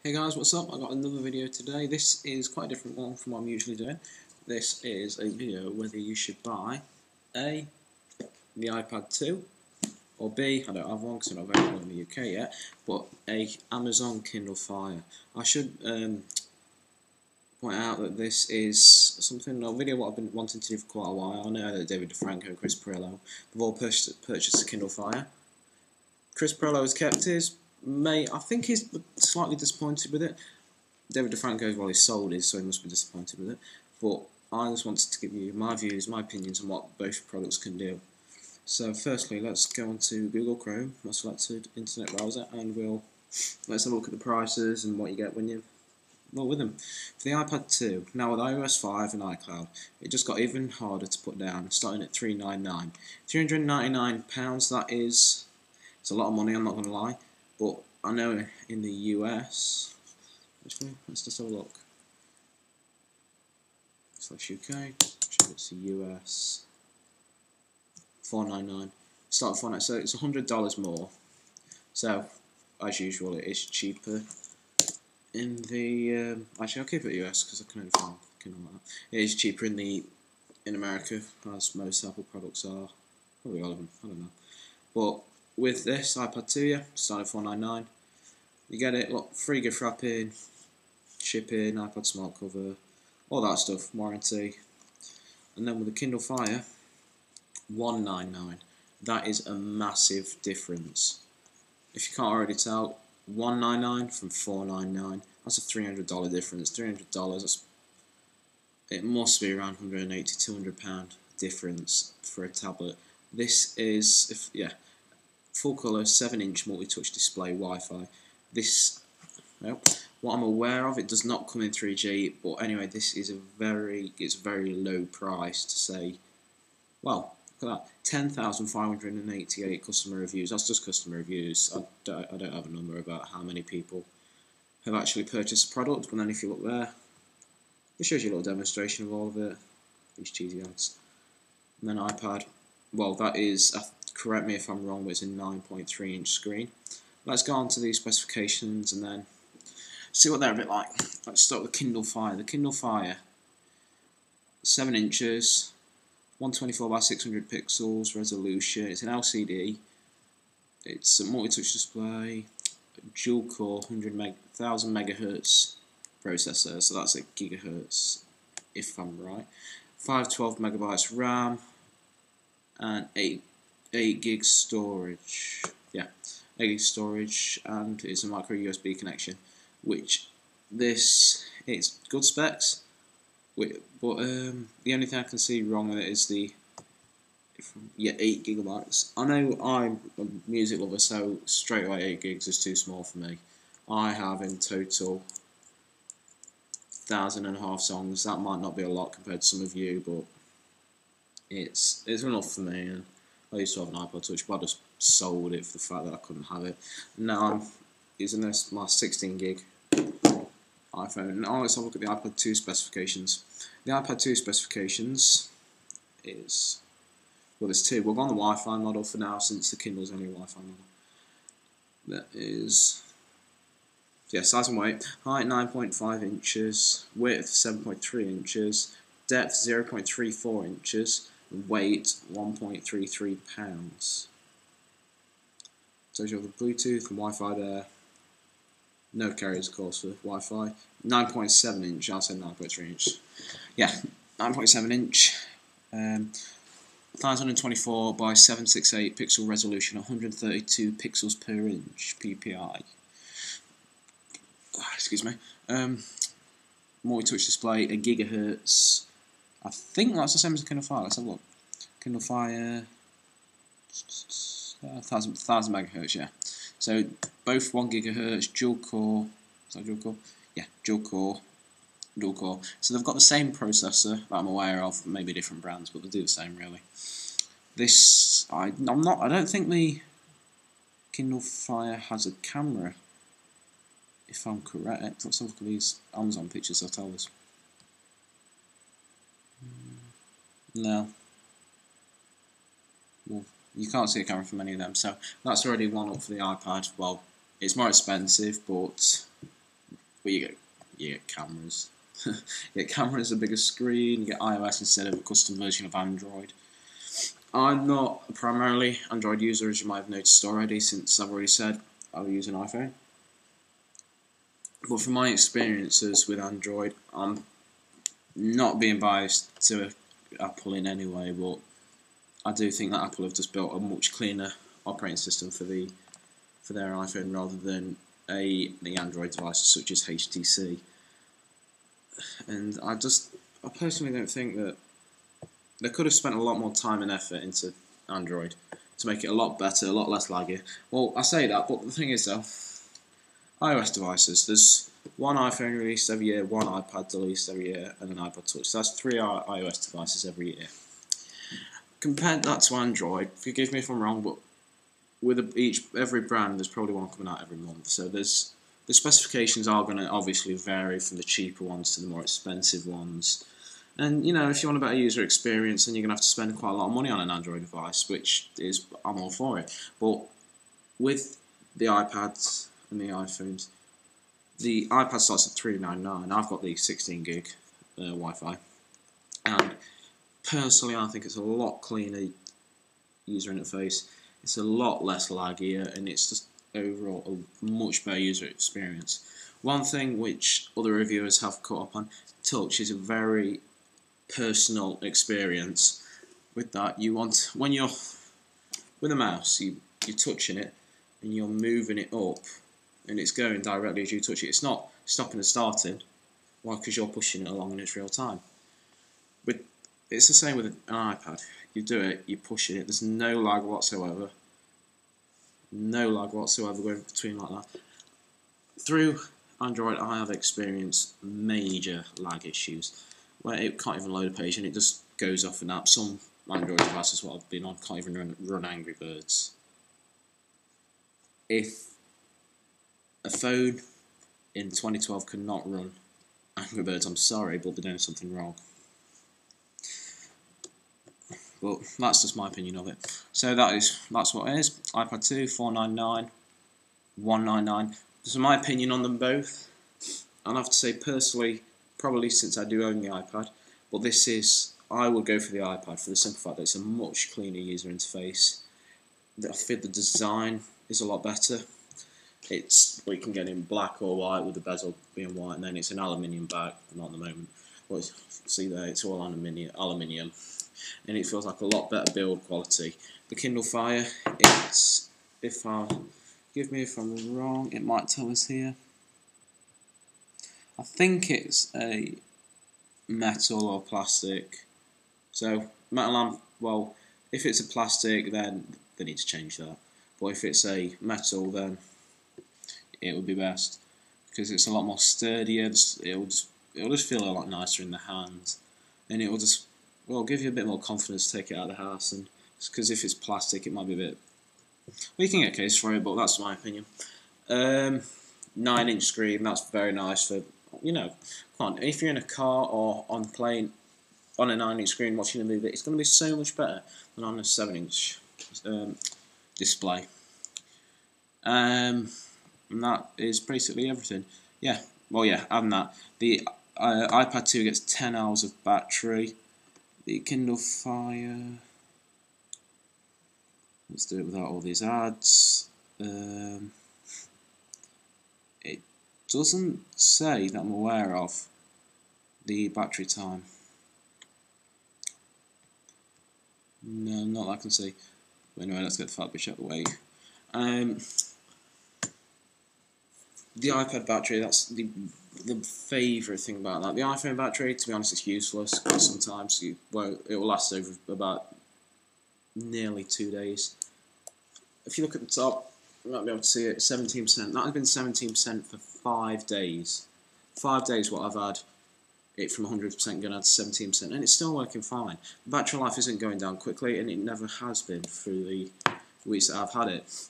Hey guys, what's up? I got another video today. This is quite a different one from what I'm usually doing. This is a video whether you should buy A, the iPad 2, or B, I don't have one because I'm not available in the UK yet, but a Amazon Kindle Fire. I should point out that this is a video what I've been wanting to do for quite a while. I know that David DeFranco and Chris Perillo have all purchased a Kindle Fire. Chris Perillo has kept his. I think he's slightly disappointed with it. David DeFranco, well, he sold his, so he must be disappointed with it. But I just wanted to give you my views, my opinions on what both products can do. So firstly, let's go on to Google Chrome, my selected internet browser, and let's have a look at the prices and what you get when you with them. For the iPad 2, now with iOS 5 and iCloud, it just got even harder to put down, starting at £399. £399, that is, it's a lot of money, I'm not going to lie, but I know in the US, actually, let's just have a look. Slash UK, it's the US, $499. Start at $499, so it's $100 more. So, as usual, it is cheaper in the. Actually, I'll keep it US because I can only find Kindle like that. It is cheaper in America, as most Apple products are. Probably all of them. I don't know. But with this iPad 2, yeah, starting at $499. You get it. Look, free gift wrapping, shipping, iPad smart cover, all that stuff, warranty. And then with the Kindle Fire, $199. That is a massive difference. If you can't already tell, $199 from $499. That's a $300 difference. $300. It must be around £180, £200 difference for a tablet. This is, full colour, 7-inch multi-touch display, Wi-Fi. This, well, what I'm aware of, it does not come in 3G, but anyway, this is it's very low price to say. Well, look at that, 10,588 customer reviews. That's just customer reviews. I don't have a number about how many people have actually purchased the product, but then if you look there, it shows you a little demonstration of all of it, these cheesy ads. And then iPad, well, that is, correct me if I'm wrong, but it's a 9.3-inch screen. Let's go on to these specifications and then see what they're a bit like. Let's start with Kindle Fire. The Kindle Fire, 7 inches, 124 by 600 pixels resolution. It's an LCD. It's a multi-touch display, dual-core 1000 megahertz processor, so that's a gigahertz if I'm right. 512 megabytes RAM and 8 gig storage. Yeah, 8 gig storage, and it's a micro USB connection. Which it's good specs. But the only thing I can see wrong with it is 8 gigabytes. I know I'm a music lover, so straight away 8 gigs is too small for me. I have in total 1,500 songs. That might not be a lot compared to some of you, but it's enough for me. And I used to have an iPod Touch, but I just sold it for the fact that I couldn't have it. Now I'm using my 16 gig iPhone. Now let's have a look at the iPad 2 specifications. The iPad 2 specifications is, well, there's two. We'll go on the Wi-Fi model for now, since the Kindle's only a Wi-Fi model. That is, size and weight. Height 9.5 inches, width 7.3 inches, depth 0.34 inches, and weight 1.33 pounds. So you have the Bluetooth and Wi-Fi there. No carriers, of course, for Wi-Fi. 9.7 inch, I'll say 9.3 inch. Yeah, 9.7 inch. 1024 by 768 pixel resolution, 132 pixels per inch, PPI. Excuse me. Multi-touch display, a gigahertz. I think that's the same as the Kindle Fire. Let's have a look. Kindle Fire, 1000 megahertz, yeah. So both 1 gigahertz, dual core. Is that dual core? Yeah, dual core. So they've got the same processor that I'm aware of, maybe different brands, but they do the same really. This, I don't think the Kindle Fire has a camera, if I'm correct. Let's have a look at these Amazon pictures, they'll tell us. No. Well, you can't see a camera from any of them, so that's already one up for the iPad. Well, it's more expensive, but well, you get cameras. You get cameras, a bigger screen. You get iOS instead of a custom version of Android. I'm not a primarily Android user, as you might have noticed already, since I've already said I'll use an iPhone. But from my experiences with Android, I'm not being biased to Apple in any way, but I do think that Apple have just built a much cleaner operating system for their iPhone rather than the Android devices such as HTC. And I personally don't think that they could have spent a lot more time and effort into Android to make it a lot better, a lot less laggy. Well, I say that, but the thing is though, iOS devices, there's one iPhone released every year, one iPad released every year, and an iPod Touch. So that's 3 iOS devices every year. Compare that to Android, forgive me if I'm wrong, but with every brand, there's probably one coming out every month. So the specifications are going to obviously vary from the cheaper ones to the more expensive ones. And you know, if you want a better user experience, then you're going to have to spend quite a lot of money on an Android device, which is, I'm all for it. But with the iPads and the iPhones, the iPad starts at $399. I've got the 16 gig Wi-Fi, and personally, I think it's a lot cleaner user interface. It's a lot less laggier, and it's just overall a much better user experience. One thing which other reviewers have caught up on, touch is a very personal experience. With that, you want, when you're with a mouse, you're touching it and you're moving it up, and it's going directly as you touch it. It's not stopping and starting, why? Because you're pushing it along in its real time. It's the same with an iPad. You do it, you push it, there's no lag whatsoever. No lag whatsoever going between like that. Through Android, I have experienced major lag issues where it can't even load a page and it just goes off an app. Some Android devices, what I've been on, can't even run Angry Birds. If a phone in 2012 could not run Angry Birds, I'm sorry, but they're doing something wrong. But that's just my opinion of it. So that's what it is. iPad 2, $499, $199. So my opinion on them both, I'll have to say personally, probably since I do own the iPad, but I would go for the iPad for the simple fact that it's a much cleaner user interface. I feel the design is a lot better. We can get in black or white with the bezel being white, and then it's an aluminium back, not at the moment. But see there, it's all aluminium. And it feels like a lot better build quality. The Kindle Fire, forgive me if I'm wrong, it might tell us here. I think it's a metal or plastic. So metal, well, if it's a plastic, then they need to change that. But if it's a metal, then it would be best because it's a lot more sturdier. It'll just feel a lot nicer in the hand, and it will just give you a bit more confidence to take it out of the house. And because if it's plastic, it might be a bit. Well, you can get a case for it, but that's my opinion. 9-inch screen, that's very nice for, come on, if you're in a car or on a plane on a 9-inch screen watching a movie, it's going to be so much better than on a 7-inch display. And that is basically everything. Other than that, the iPad 2 gets 10 hours of battery. The Kindle Fire, let's do it without all these ads. It doesn't say that I'm aware of the battery time. No, not that I can see. But anyway, let's get the fat bitch out of the way. The iPad battery, that's the favourite thing about that. The iPhone battery, to be honest, it's useless because sometimes it will last over about nearly 2 days. If you look at the top, you might be able to see it, 17%. That has been 17% for 5 days. 5 days what I've had it from 100% going down to 17%, and it's still working fine. The battery life isn't going down quickly, and it never has been through the weeks that I've had it.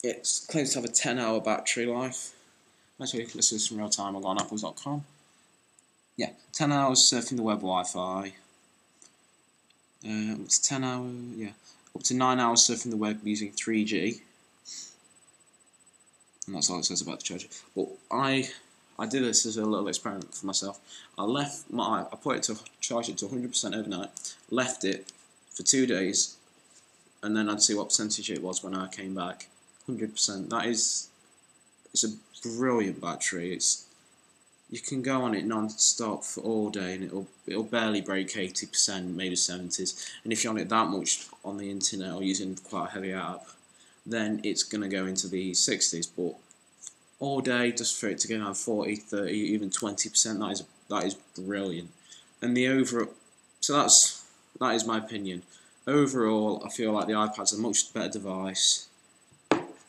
It claims to have a 10-hour battery life. Actually, let's do this in real time. I'll go on apples.com. Yeah, 10 hours surfing the web Wi-Fi. It's 10 hours, yeah. Up to 9 hours surfing the web using 3G. And that's all it says about the charger. But I I did this as a little experiment for myself. I put it to charge it to 100% overnight, left it for 2 days, and then I'd see what percentage it was when I came back. 100%. It's a brilliant battery. You can go on it non-stop for all day, and it'll barely break 80%, maybe 70s. And if you're on it that much on the internet or using quite a heavy app, then it's gonna go into the 60s. But all day, just for it to go down 40, 30, even 20%, that is brilliant. And so that is my opinion. Overall, I feel like the iPad's a much better device,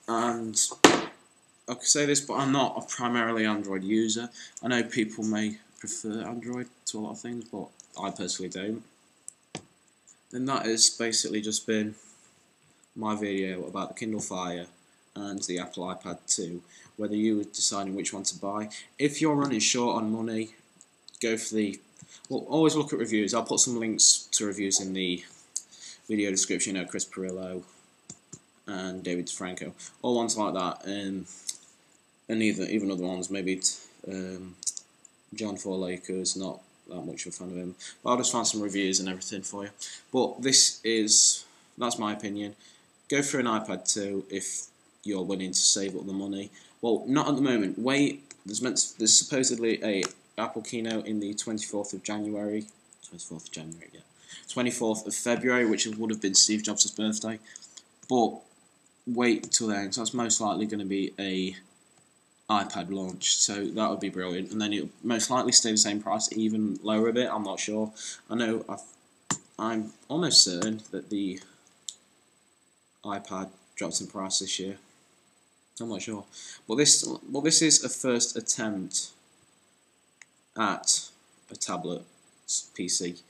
and I could say this, but I'm not a primarily Android user. I know people may prefer Android to a lot of things, but I personally don't. And that has basically just been my video about the Kindle Fire and the Apple iPad 2, whether you were deciding which one to buy. If you're running short on money, go for always look at reviews. I'll put some links to reviews in the video description. You know, Chris Perillo and David DeFranco, all ones like that, and even other ones, maybe John Four Lakers, not that much of a fan of him, but I'll just find some reviews and everything for you. But that's my opinion. Go for an iPad 2 if you're willing to save up the money. Well, not at the moment. Wait, there's supposedly a Apple keynote in the 24th of January. 24th of February, which would have been Steve Jobs' birthday. But wait till then, so that's most likely going to be a iPad launch, so that would be brilliant. And then it'll most likely stay the same price, even lower a bit. I'm not sure. I'm almost certain that the iPad drops in price this year. I'm not sure, but this is a first attempt at a tablet PC.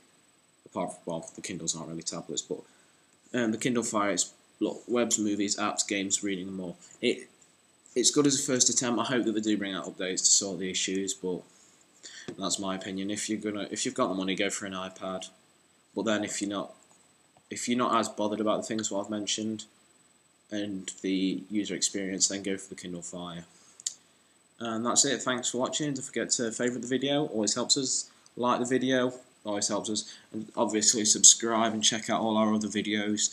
Apart from, well, the Kindles aren't really tablets, but the Kindle Fire is webs, movies, apps, games, reading, and more. It's good as a first attempt. I hope that they do bring out updates to sort the issues, but that's my opinion. If you've got the money, go for an iPad. But then if you're not as bothered about the things what I've mentioned and the user experience, then go for the Kindle Fire. And that's it. Thanks for watching. Don't forget to favourite the video. Always helps us. Like the video. Always helps us. And obviously subscribe and check out all our other videos.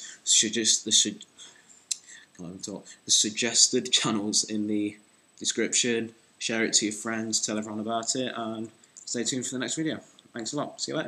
The suggested channels in the description. Share it to your friends. Tell everyone about it. And stay tuned for the next video. Thanks a lot. See you later.